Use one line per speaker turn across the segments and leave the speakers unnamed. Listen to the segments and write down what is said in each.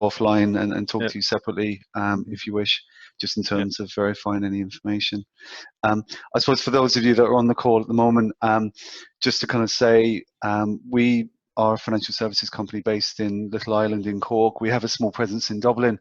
offline and talk
Yeah.
to you separately if you wish, just in terms of verifying any information. I suppose for those of you that are on the call at the moment, just to kind of say, we are a financial services company based in Little Island in Cork. We have a small presence in Dublin.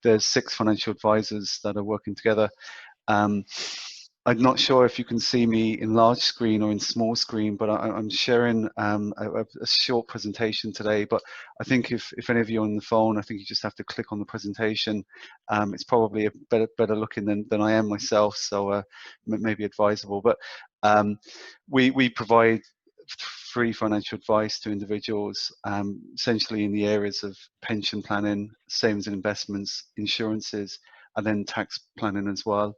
There's 6 financial advisors that are working together. I'm not sure if you can see me in large screen or in small screen, but I'm sharing a short presentation today. But I think if any of you are on the phone, I think you just have to click on the presentation. It's probably a better looking than I am myself, so maybe advisable. But we provide free financial advice to individuals, essentially in the areas of pension planning, savings and investments, insurances, and then tax planning as well.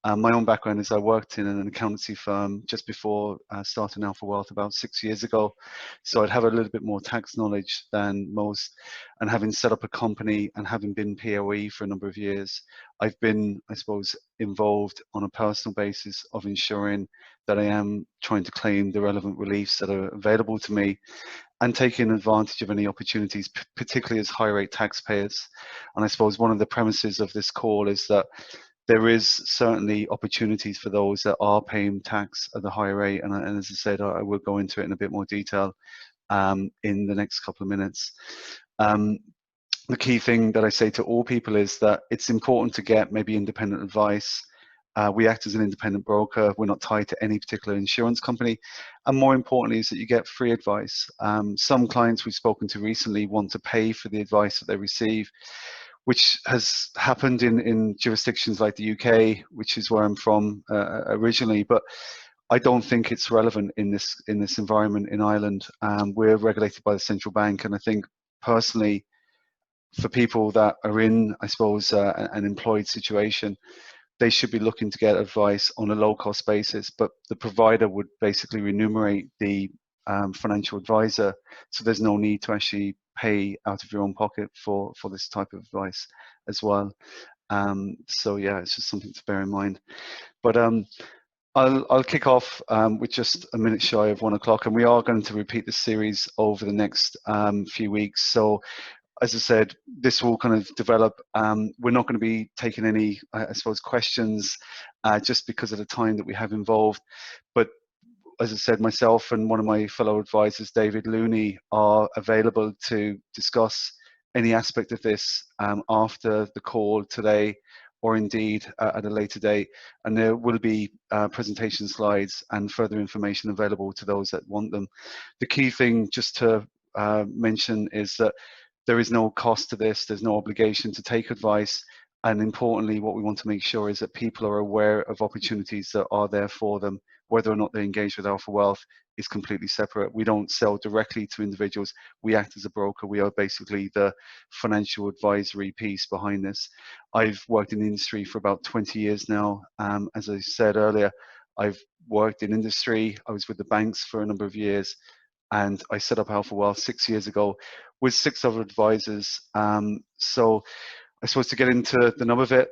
My own background is I worked in an accountancy firm just before starting Alpha Wealth about 6 years ago. So I'd have a little bit more tax knowledge than most. And having set up a company and having been POE for a number of years, I've been, I suppose, involved on a personal basis of ensuring that I am trying to claim the relevant reliefs that are available to me and taking advantage of any opportunities, particularly as high rate taxpayers. And I suppose one of the premises of this call is that there is certainly opportunities for those that are paying tax at the higher rate, and as I said, I will go into it in a bit more detail in the next couple of minutes. The key thing that I say to all people is that it's important to get maybe independent advice. We act as an independent broker. We're not tied to any particular insurance company. And more importantly is that you get free advice. Some clients we've spoken to recently want to pay for the advice that they receive, which has happened in jurisdictions like the UK, which is where I'm from originally. But I don't think it's relevant in this environment in Ireland. We're regulated by the central bank, and I think personally, for people that are in, I suppose, an employed situation, they should be looking to get advice on a low-cost basis, but the provider would basically remunerate the financial advisor, so there's no need to actually pay out of your own pocket for this type of advice as well. So yeah, it's just something to bear in mind. But I'll kick off with just a minute shy of 1 o'clock, and we are going to repeat this series over the next few weeks. So as I said, this will kind of develop. We're not going to be taking any, I suppose, questions just because of the time that we have involved. But as I said, myself and one of my fellow advisors, David Looney, are available to discuss any aspect of this after the call today, or indeed at a later date. And there will be presentation slides and further information available to those that want them. The key thing just to mention is that there is no cost to this. There's no obligation to take advice. And importantly, what we want to make sure is that people are aware of opportunities that are there for them. Whether or not they engage with Alpha Wealth is completely separate. We don't sell directly to individuals. We act as a broker. We are basically the financial advisory piece behind this. I've worked in the industry for about 20 years now. As I said earlier, I've worked in industry. I was with the banks for a number of years, and I set up Alpha Wealth 6 years ago with 6 other advisors. So I suppose to get into the nub of it,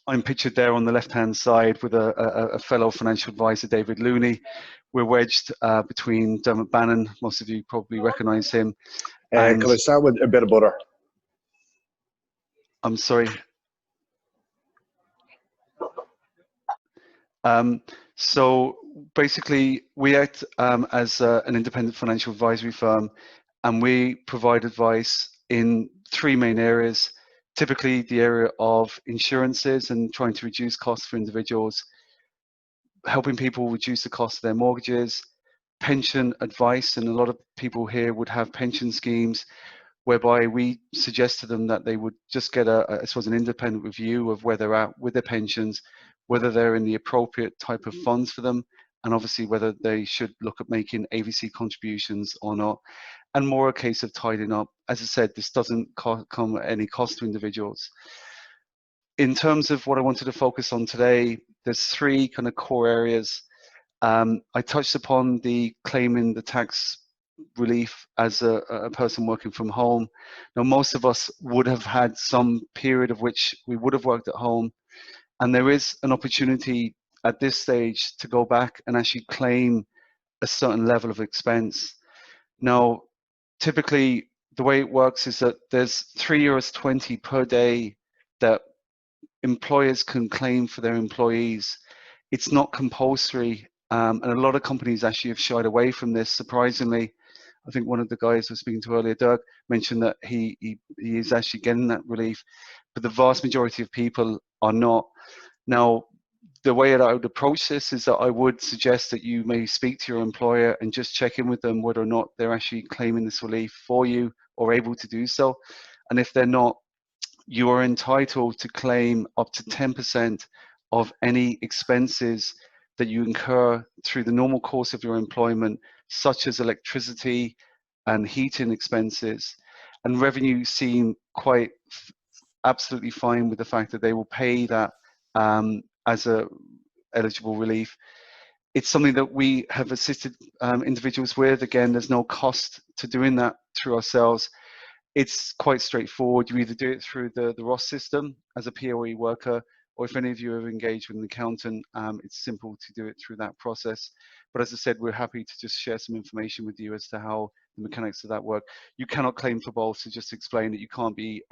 I'm pictured there on the left-hand side with a fellow financial advisor, David Looney. We're wedged between Dermot Bannon. Most of you probably recognise him.
Can I start with a bit of butter?
I'm sorry. So basically, we act as an independent financial advisory firm, and we provide advice in 3 main areas. Typically, the area of insurances and trying to reduce costs for individuals, helping people reduce the cost of their mortgages, pension advice, and a lot of people here would have pension schemes whereby we suggest to them that they would just get I suppose, an independent review of where they're at with their pensions, whether they're in the appropriate type of funds for them, and obviously whether they should look at making AVC contributions or not, and more a case of tidying up. As I said, this doesn't come at any cost to individuals. In terms of what I wanted to focus on today, there's 3 kind of core areas. I touched upon the claiming the tax relief as a person working from home. Now, most of us would have had some period of which we would have worked at home, and there is an opportunity at this stage to go back and actually claim a certain level of expense. Now, typically the way it works is that there's €3.20 per day that employers can claim for their employees. It's not compulsory, and a lot of companies actually have shied away from this, surprisingly. I think one of the guys I was speaking to earlier, Doug, mentioned that he is actually getting that relief, but the vast majority of people are not. Now, the way that I would approach this is that I would suggest that you may speak to your employer and just check in with them whether or not they're actually claiming this relief for you or able to do so. And if they're not, you are entitled to claim up to 10% of any expenses that you incur through the normal course of your employment, such as electricity and heating expenses. And revenue seem quite absolutely fine with the fact that they will pay that as a eligible relief. It's something that we have assisted individuals with. Again, there's no cost to doing that through ourselves. It's quite straightforward. You either do it through the ROS system as a POE worker, or if any of you have engaged with an accountant, it's simple to do it through that process. But as I said, we're happy to just share some information with you as to how the mechanics of that work. You cannot claim for both, so just explain that you can't be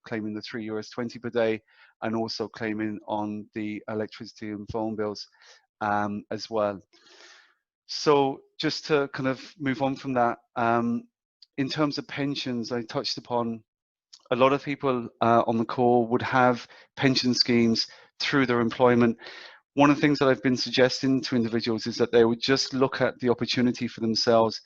claiming the €3.20 per day and also claiming on the electricity and phone bills as well. So just to kind of move on from that, in terms of pensions, I touched upon a lot of people on the call would have pension schemes through their employment. One of the things that I've been suggesting to individuals is that they would just look at the opportunity for themselves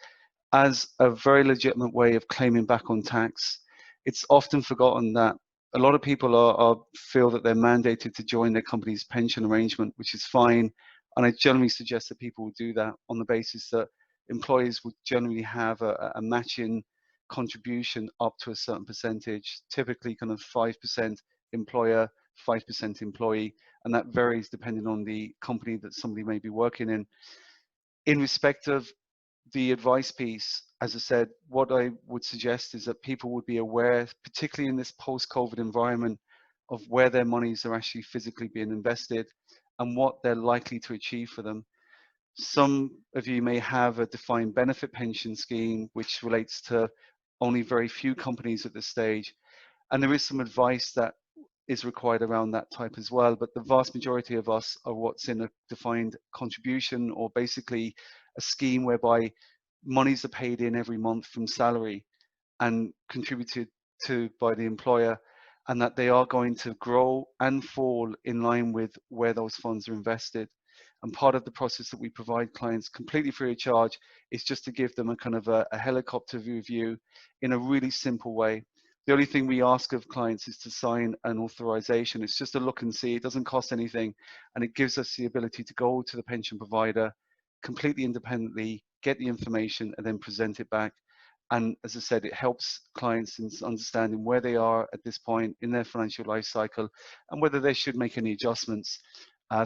as a very legitimate way of claiming back on tax. It's often forgotten that a lot of people feel that they're mandated to join their company's pension arrangement, which is fine. And I generally suggest that people would do that on the basis that employees would generally have a matching contribution up to a certain percentage, typically kind of 5% employer, 5% employee, and that varies depending on the company that somebody may be working in. In respect of the advice piece, as I said, what I would suggest is that people would be aware, particularly in this post-COVID environment, of where their monies are actually physically being invested and what they're likely to achieve for them. Some of you may have a defined benefit pension scheme, which relates to only very few companies at this stage. And there is some advice that is required around that type as well. But the vast majority of us are what's in a defined contribution, or basically a scheme whereby monies are paid in every month from salary and contributed to by the employer, and that they are going to grow and fall in line with where those funds are invested. And part of the process that we provide clients completely free of charge is just to give them a kind of a helicopter view in a really simple way. The only thing we ask of clients is to sign an authorization. It's just a look and see. It doesn't cost anything, and it gives us the ability to go to the pension provider completely independently, get the information, and then present it back. And as I said, it helps clients in understanding where they are at this point in their financial life cycle and whether they should make any adjustments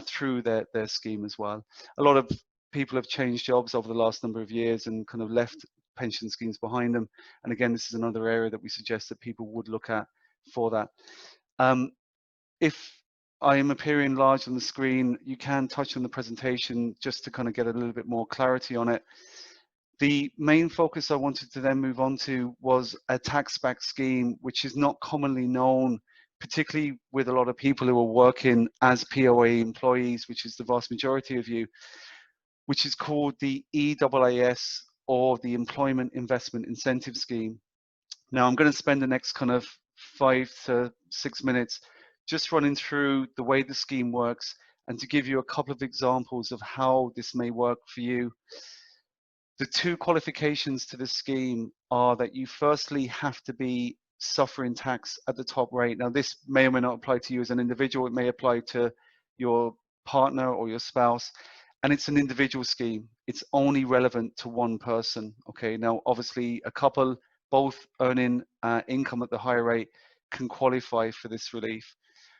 through their scheme as well. A lot of people have changed jobs over the last number of years and kind of left pension schemes behind them. And again, this is another area that we suggest that people would look at for that. If I am appearing large on the screen, you can touch on the presentation just to kind of get a little bit more clarity on it. The main focus I wanted to then move on to was a tax-back scheme, which is not commonly known, particularly with a lot of people who are working as POA employees, which is the vast majority of you, which is called the EAAS, or the Employment Investment Incentive Scheme. Now, I'm going to spend the next kind of 5 to 6 minutes just running through the way the scheme works and to give you a couple of examples of how this may work for you. The two qualifications to this scheme are that you firstly have to be suffering tax at the top rate. Now, this may or may not apply to you as an individual. It may apply to your partner or your spouse. And it's an individual scheme. It's only relevant to one person. Okay, now obviously a couple both earning income at the higher rate can qualify for this relief.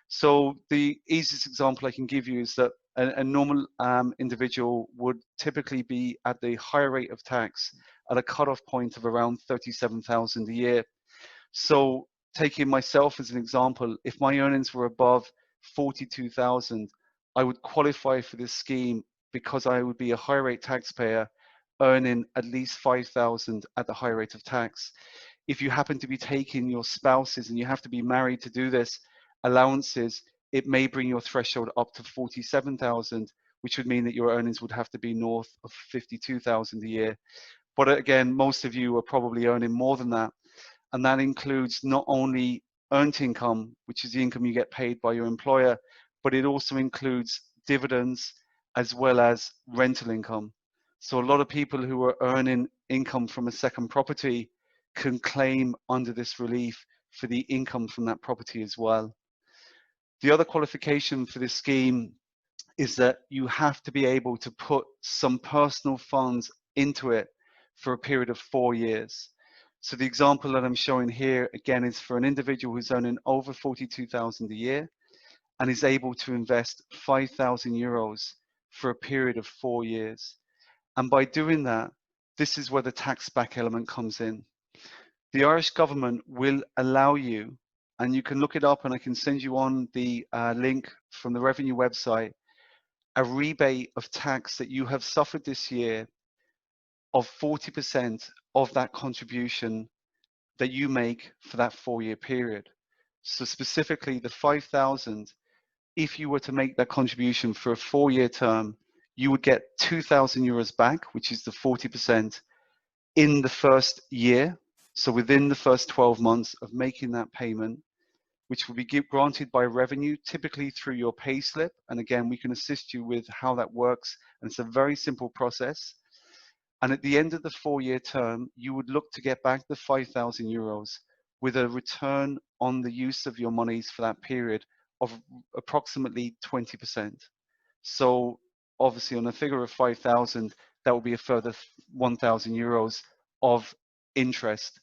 So the easiest example I can give you is that a normal individual would typically be at the higher rate of tax at a cutoff point of around 37,000 a year. So taking myself as an example, if my earnings were above 42,000, I would qualify for this scheme because I would be a high rate taxpayer earning at least 5,000 at the high rate of tax. if you happen to be taking your spouses, and you have to be married to do this, allowances, it may bring your threshold up to 47,000, which would mean that your earnings would have to be north of 52,000 a year. But again, most of you are probably earning more than that. And that includes not only earned income, which is the income you get paid by your employer, but it also includes dividends as well as rental income. So a lot of people who are earning income from a second property can claim under this relief for the income from that property as well. The other qualification for this scheme is that you have to be able to put some personal funds into it for a period of 4 years. So the example that I'm showing here, again, is for an individual who's earning over 42,000 a year and is able to invest 5,000 euros for a period of 4 years. And by doing that, this is where the tax back element comes in. The Irish government will allow you, and you can look it up, and I can send you on the link from the revenue website, a rebate of tax that you have suffered this year of 40% of that contribution that you make for that 4-year period. So specifically the 5,000, if you were to make that contribution for a 4-year term, you would get 2,000 euros back, which is the 40% in the first year. So within the first 12 months of making that payment, which will be granted by revenue, typically through your pay slip. And again, we can assist you with how that works. And it's a very simple process. And at the end of the 4-year term, you would look to get back the 5,000 euros with a return on the use of your monies for that period of approximately 20%. So obviously on a figure of 5,000, that will be a further 1,000 euros of interest.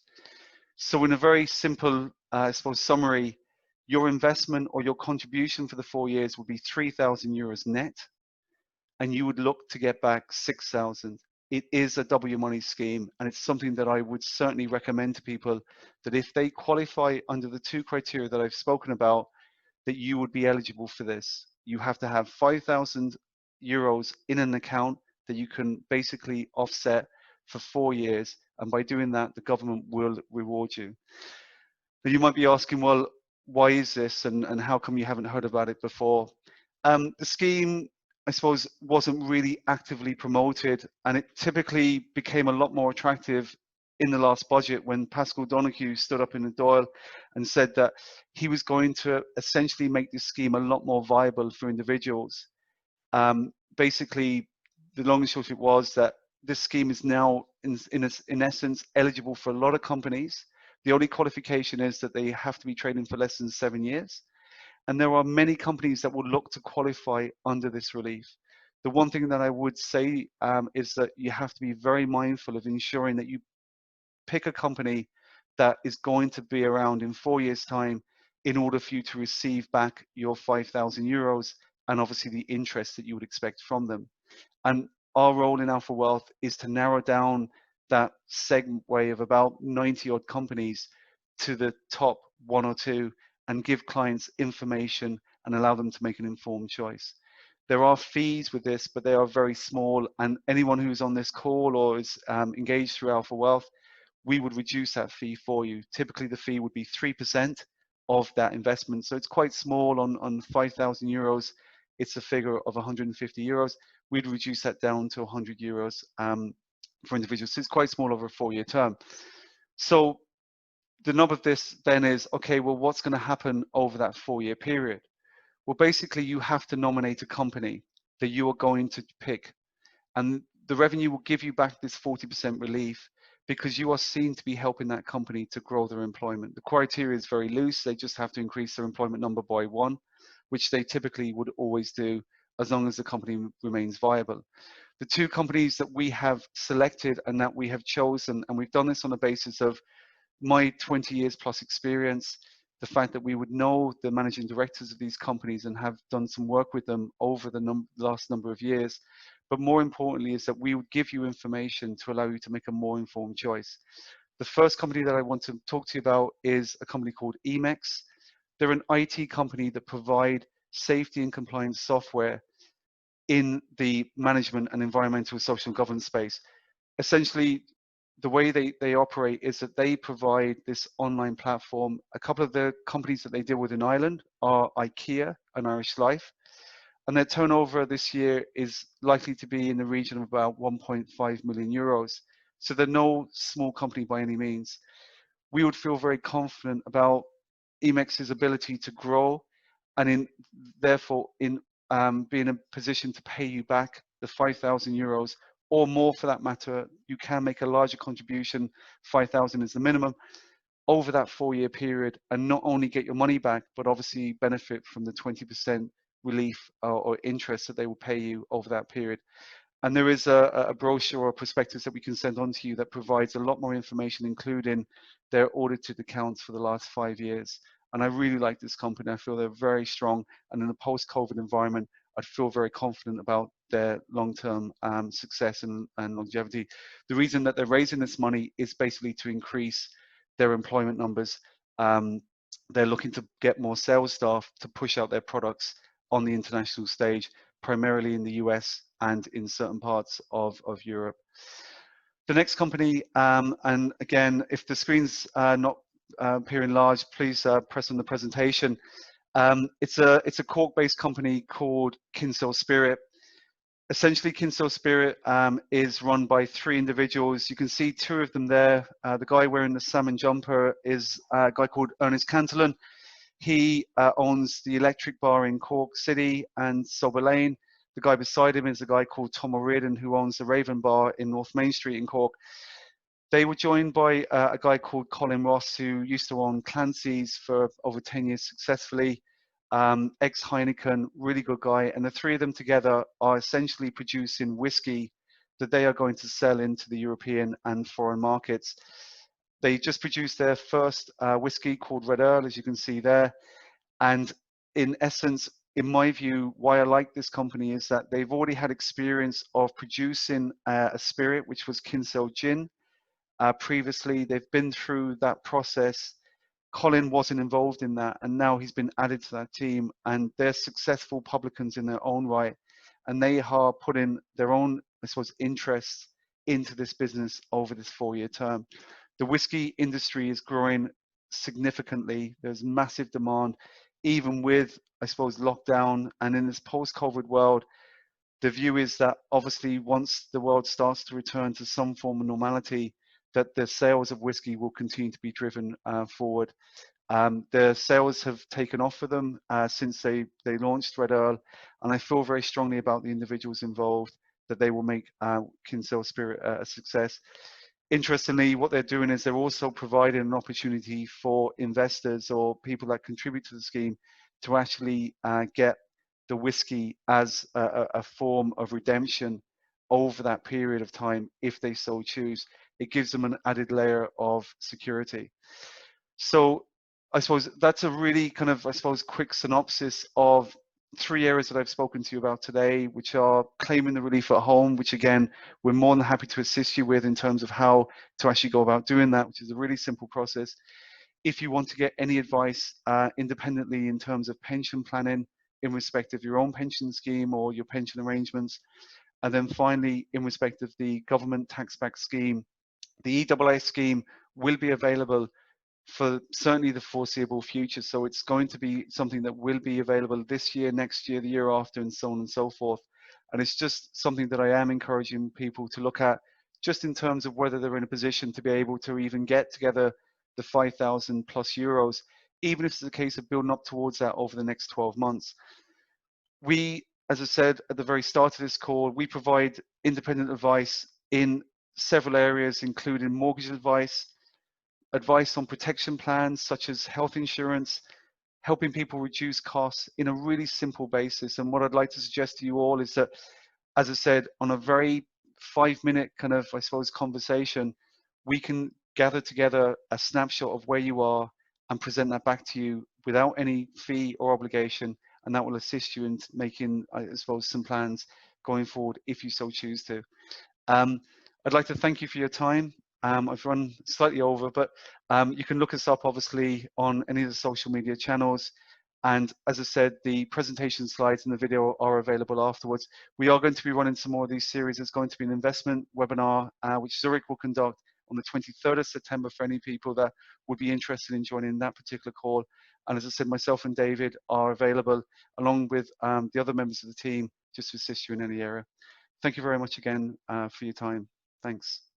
So in a very simple, I suppose, summary, your investment or your contribution for the 4 years will be 3,000 euros net, and you would look to get back 6,000. It is a double your money scheme, and it's something that I would certainly recommend to people, that if they qualify under the 2 criteria that I've spoken about, that you would be eligible for this. You have to have 5,000 euros in an account that you can basically offset for 4 years, and by doing that, the government will reward you. Now you might be asking, well, why is this, and how come you haven't heard about it before? The scheme, I suppose, wasn't really actively promoted, and it typically became a lot more attractive in the last budget when Pascal Donoghue stood up in the Dáil and said that he was going to essentially make this scheme a lot more viable for individuals. Basically, the long and short of it was that this scheme is now, in essence, eligible for a lot of companies. The only qualification is that they have to be trading for less than 7 years. And there are many companies that will look to qualify under this relief. The one thing that I would say is that you have to be very mindful of ensuring that you pick a company that is going to be around in 4 years' time in order for you to receive back your 5,000 euros and obviously the interest that you would expect from them. And our role in Alpha Wealth is to narrow down that segue of about 90 odd companies to the top 1 or 2 and give clients information and allow them to make an informed choice. There are fees with this, but they are very small, and anyone who's on this call or is engaged through Alpha Wealth, we would reduce that fee for you. Typically the fee would be 3% of that investment. So it's quite small. On 5,000 euros, it's a figure of 150 euros. We'd reduce that down to 100 euros for individuals. So it's quite small over a 4-year term. So the nub of this then is, okay, well, what's going to happen over that 4-year period? Well, basically, you have to nominate a company that you are going to pick. And the revenue will give you back this 40% relief because you are seen to be helping that company to grow their employment. The criteria is very loose. They just have to increase their employment number by 1, which they typically would always do as long as the company remains viable. The 2 companies that we have selected and that we have chosen, and we've done this on the basis of my 20 years plus experience, the fact that we would know the managing directors of these companies and have done some work with them over the last number of years. But more importantly is that we would give you information to allow you to make a more informed choice. The first company that I want to talk to you about is a company called Emex. They're an IT company that provide safety and compliance software in the management and environmental social governance space. Essentially, the way they operate is that they provide this online platform. A couple of the companies that they deal with in Ireland are IKEA and Irish Life, and their turnover this year is likely to be in the region of about 1.5 million euros. So they're no small company by any means. We would feel very confident about Emex's ability to grow, and therefore be in a position to pay you back the 5,000 euros or more for that matter. You can make a larger contribution, 5,000 is the minimum, over that 4-year period, and not only get your money back, but obviously benefit from the 20% relief or interest that they will pay you over that period. And there is a brochure or a prospectus that we can send on to you that provides a lot more information, including their audited accounts for the last 5 years. And I really like this company. I feel they're very strong. And in a post-COVID environment, I feel very confident about their long-term success and longevity. The reason that they're raising this money is basically to increase their employment numbers. They're looking to get more sales staff to push out their products on the international stage, primarily in the US and in certain parts of Europe. The next company, and again, if the screen's not appearing large, please press on the presentation. It's a Cork-based company called Kinsale Spirit. Essentially, Kinsale Spirit is run by 3 individuals. You can see 2 of them there. The guy wearing the salmon jumper is a guy called Ernest Cantillon. He owns the Electric Bar in Cork City and Sober Lane. The guy beside him is a guy called Tom O'Riordan, who owns the Raven Bar in North Main Street in Cork. They were joined by a guy called Colin Ross, who used to own Clancy's for over 10 years successfully. Ex-Heineken, really good guy. And the 3 of them together are essentially producing whiskey that they are going to sell into the European and foreign markets. They just produced their first whiskey called Red Earl, as you can see there. And in essence, in my view, why I like this company is that they've already had experience of producing a spirit, which was Kinsale Gin. Previously, they've been through that process. Colin wasn't involved in that, and now he's been added to that team, and they're successful publicans in their own right, and they are putting their own, I suppose, interests into this business over this 4-year term. The whiskey industry is growing significantly. There's massive demand, even with, I suppose, lockdown, and in this post-COVID world, the view is that obviously once the world starts to return to some form of normality, that the sales of whiskey will continue to be driven forward. The sales have taken off for them since they launched Red Earl, and I feel very strongly about the individuals involved that they will make Kinsale Spirit a success. Interestingly, what they're doing is they're also providing an opportunity for investors or people that contribute to the scheme to actually get the whiskey as a form of redemption over that period of time if they so choose. It gives them an added layer of security. So I suppose that's a really kind of, I suppose, quick synopsis of 3 areas that I've spoken to you about today, which are claiming the relief at home, which again, we're more than happy to assist you with in terms of how to actually go about doing that, which is a really simple process. If you want to get any advice independently in terms of pension planning in respect of your own pension scheme or your pension arrangements, and then finally, in respect of the government tax-back scheme, the EAA scheme will be available for certainly the foreseeable future. So it's going to be something that will be available this year, next year, the year after, and so on and so forth. And it's just something that I am encouraging people to look at, just in terms of whether they're in a position to be able to even get together the 5,000 plus euros, even if it's a case of building up towards that over the next 12 months. We, as I said at the very start of this call, we provide independent advice in several areas, including mortgage advice, advice on protection plans such as health insurance, helping people reduce costs in a really simple basis. And what I'd like to suggest to you all is that, as I said, on a very 5-minute kind of, I suppose, conversation, we can gather together a snapshot of where you are and present that back to you without any fee or obligation. And that will assist you in making, I suppose, some plans going forward if you so choose to. I'd like to thank you for your time. I've run slightly over, but you can look us up obviously on any of the social media channels. And as I said, the presentation slides and the video are available afterwards. We are going to be running some more of these series. There's going to be an investment webinar, which Zurich will conduct on the 23rd of September for any people that would be interested in joining that particular call. And as I said, myself and David are available along with the other members of the team just to assist you in any area. Thank you very much again for your time. Thanks.